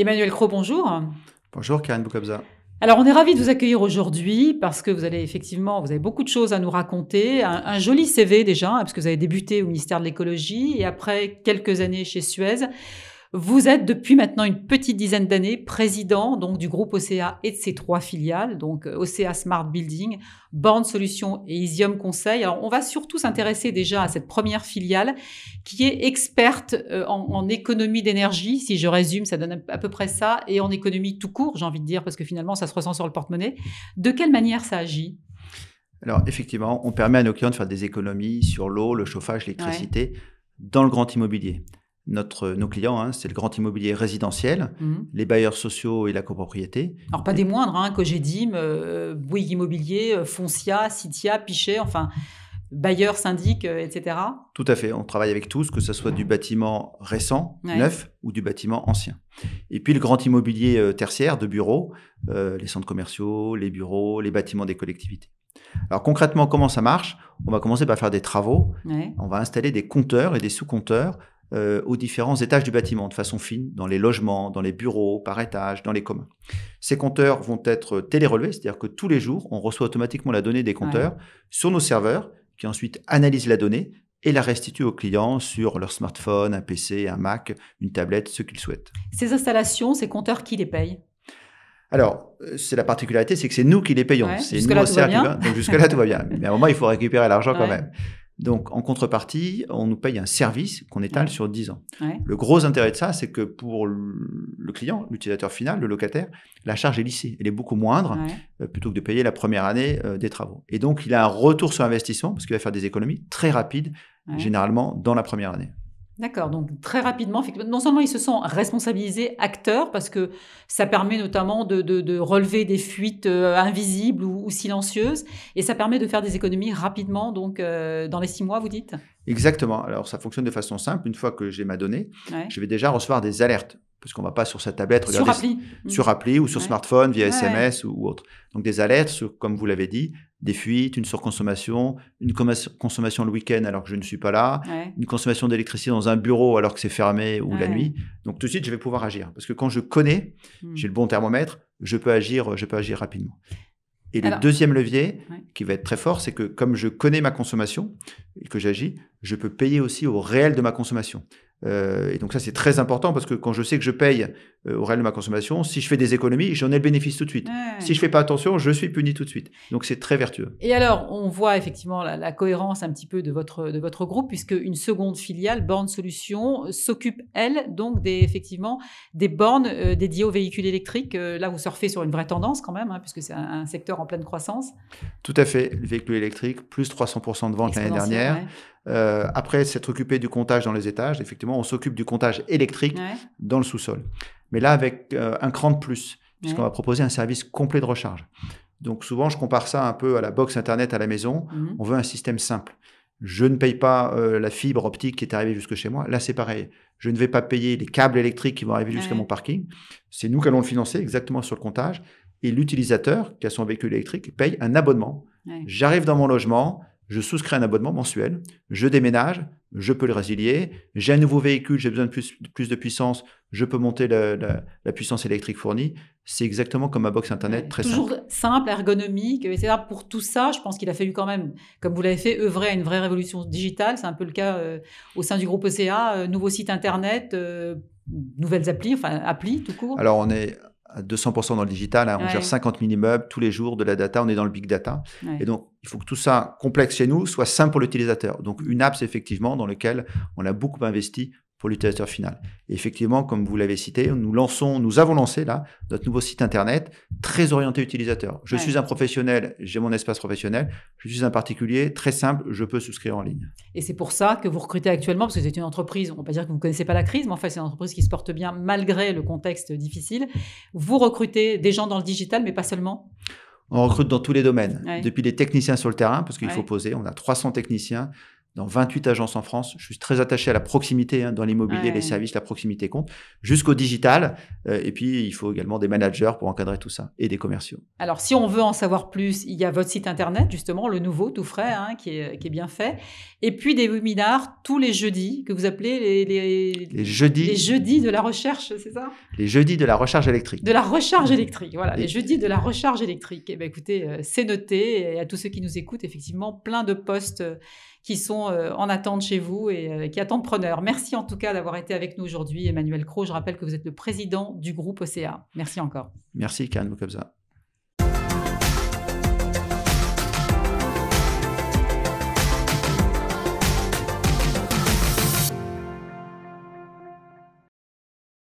Emmanuel Cros, bonjour. Bonjour Karine Boukobza. Alors, on est ravis de vous accueillir aujourd'hui parce que vous avez beaucoup de choses à nous raconter. Un joli CV déjà, parce que vous avez débuté au ministère de l'écologie et après quelques années chez Suez. Vous êtes depuis maintenant une petite dizaine d'années président donc du groupe OCA et de ses 3 filiales, donc OCA Smart Building, Borne Solutions et Isium Conseil. Alors, on va surtout s'intéresser déjà à cette première filiale qui est experte en économie d'énergie, si je résume, ça donne à peu près ça, et en économie tout court, j'ai envie de dire, parce que finalement, ça se ressent sur le porte-monnaie. De quelle manière ça agit ? Alors, effectivement, on permet à nos clients de faire des économies sur l'eau, le chauffage, l'électricité dans le grand immobilier. Nos clients, c'est le grand immobilier résidentiel, les bailleurs sociaux et la copropriété. Alors, pas des moindres, Cogedim, Bouygues Immobilier, Foncia, Citia, Pichet, enfin, bailleurs, syndics, etc. Tout à fait, on travaille avec tous, que ce soit du bâtiment récent, neuf, ou du bâtiment ancien. Et puis le grand immobilier tertiaire de bureaux, les centres commerciaux, les bureaux, les bâtiments des collectivités. Alors concrètement, comment ça marche ? On va commencer par faire des travaux. On va installer des compteurs et des sous-compteurs aux différents étages du bâtiment, de façon fine, dans les logements, dans les bureaux, par étage, dans les communs. Ces compteurs vont être télérelevés, c'est-à-dire que tous les jours, on reçoit automatiquement la donnée des compteurs sur nos serveurs, qui ensuite analysent la donnée et la restituent aux clients sur leur smartphone, un PC, un Mac, une tablette, ce qu'ils souhaitent. Ces installations, ces compteurs, qui les paye ? Alors, c'est la particularité, c'est que c'est nous qui les payons. C'est jusque-là, tout va bien. Donc jusque-là, tout va bien. Mais à un moment, il faut récupérer l'argent quand même. Donc, en contrepartie, on nous paye un service qu'on étale sur 10 ans. Le gros intérêt de ça, c'est que pour le client, l'utilisateur final, le locataire, la charge est lissée. Elle est beaucoup moindre plutôt que de payer la première année des travaux. Et donc, il a un retour sur investissement parce qu'il va faire des économies très rapides, généralement dans la première année. D'accord, donc très rapidement, non seulement ils se sont responsabilisés acteurs, parce que ça permet notamment de relever des fuites invisibles ou silencieuses, et ça permet de faire des économies rapidement, donc dans les 6 mois, vous dites ? Exactement. Alors, ça fonctionne de façon simple. Une fois que j'ai ma donnée, je vais déjà recevoir des alertes, parce qu'on ne va pas sur sa tablette regarder sur appli ou sur smartphone via SMS ou autre. Donc, des alertes sur, comme vous l'avez dit, des fuites, une surconsommation, une consommation le week-end alors que je ne suis pas là, une consommation d'électricité dans un bureau alors que c'est fermé ou la nuit. Donc, tout de suite, je vais pouvoir agir. Parce que quand je connais, j'ai le bon thermomètre, je peux agir rapidement. Et le deuxième levier, qui va être très fort, c'est que comme je connais ma consommation et que j'agis, je peux payer aussi au réel de ma consommation. Et donc ça, c'est très important parce que quand je sais que je paye au réel de ma consommation, si je fais des économies, j'en ai le bénéfice tout de suite. Si je fais pas attention, je suis puni tout de suite. Donc c'est très vertueux. Et alors, on voit effectivement la cohérence un petit peu de votre groupe, puisque une seconde filiale, Borne Solutions, s'occupe, elle, donc effectivement des bornes dédiées aux véhicules électriques. Là, vous surfez sur une vraie tendance quand même, puisque c'est un secteur en pleine croissance. Tout à fait. Le véhicule électrique, plus 300% de ventes l'année dernière. Après s'être occupé du comptage dans les étages, effectivement, on s'occupe du comptage électrique dans le sous-sol. Mais là, avec un cran de plus, puisqu'on va proposer un service complet de recharge. Donc souvent, je compare ça un peu à la box Internet à la maison. On veut un système simple. Je ne paye pas la fibre optique qui est arrivée jusque chez moi. Là, c'est pareil. Je ne vais pas payer les câbles électriques qui vont arriver jusqu'à mon parking. C'est nous qui allons le financer exactement sur le comptage. Et l'utilisateur, qui a son véhicule électrique, paye un abonnement. J'arrive dans mon logement, je souscris un abonnement mensuel, je déménage, je peux le résilier, j'ai un nouveau véhicule, j'ai besoin de plus de puissance, je peux monter la puissance électrique fournie. C'est exactement comme ma box Internet, très toujours simple, ergonomique, etc. Pour tout ça, je pense qu'il a fallu quand même, comme vous l'avez fait, œuvrer à une vraie révolution digitale. C'est un peu le cas au sein du groupe OCA, nouveau site Internet, nouvelles applis tout court. Alors, on est à 200% dans le digital, on gère 50 000 immeubles tous les jours, de la data, on est dans le big data. Et donc, il faut que tout ça, complexe chez nous, soit simple pour l'utilisateur. Donc, une app, c'est effectivement dans lequel on a beaucoup investi pour l'utilisateur final. Et effectivement, comme vous l'avez cité, nous avons lancé là notre nouveau site Internet très orienté utilisateur. Je suis un professionnel, j'ai mon espace professionnel. Je suis un particulier, très simple, je peux souscrire en ligne. Et c'est pour ça que vous recrutez actuellement, parce que c'est une entreprise, on ne va pas dire que vous ne connaissez pas la crise, mais en fait, c'est une entreprise qui se porte bien malgré le contexte difficile. Vous recrutez des gens dans le digital, mais pas seulement. On recrute dans tous les domaines, depuis les techniciens sur le terrain, parce qu'il faut poser. On a 300 techniciens dans 28 agences en France. Je suis très attaché à la proximité dans l'immobilier, les services, la proximité compte, jusqu'au digital. Et puis, il faut également des managers pour encadrer tout ça et des commerciaux. Alors, si on veut en savoir plus, il y a votre site internet, justement, le nouveau, tout frais, qui est bien fait. Et puis, des webinars tous les jeudis que vous appelez les jeudis de la recherche, c'est ça? Les jeudis de la recharge électrique. De la recharge électrique, voilà, les jeudis de la recharge électrique. Eh bien, écoutez, c'est noté. Et à tous ceux qui nous écoutent, effectivement, plein de postes qui sont en attente chez vous et qui attendent preneurs. Merci en tout cas d'avoir été avec nous aujourd'hui, Emmanuel Cros. Je rappelle que vous êtes le président du groupe OCA. Merci encore. Merci, Karen Moukobza.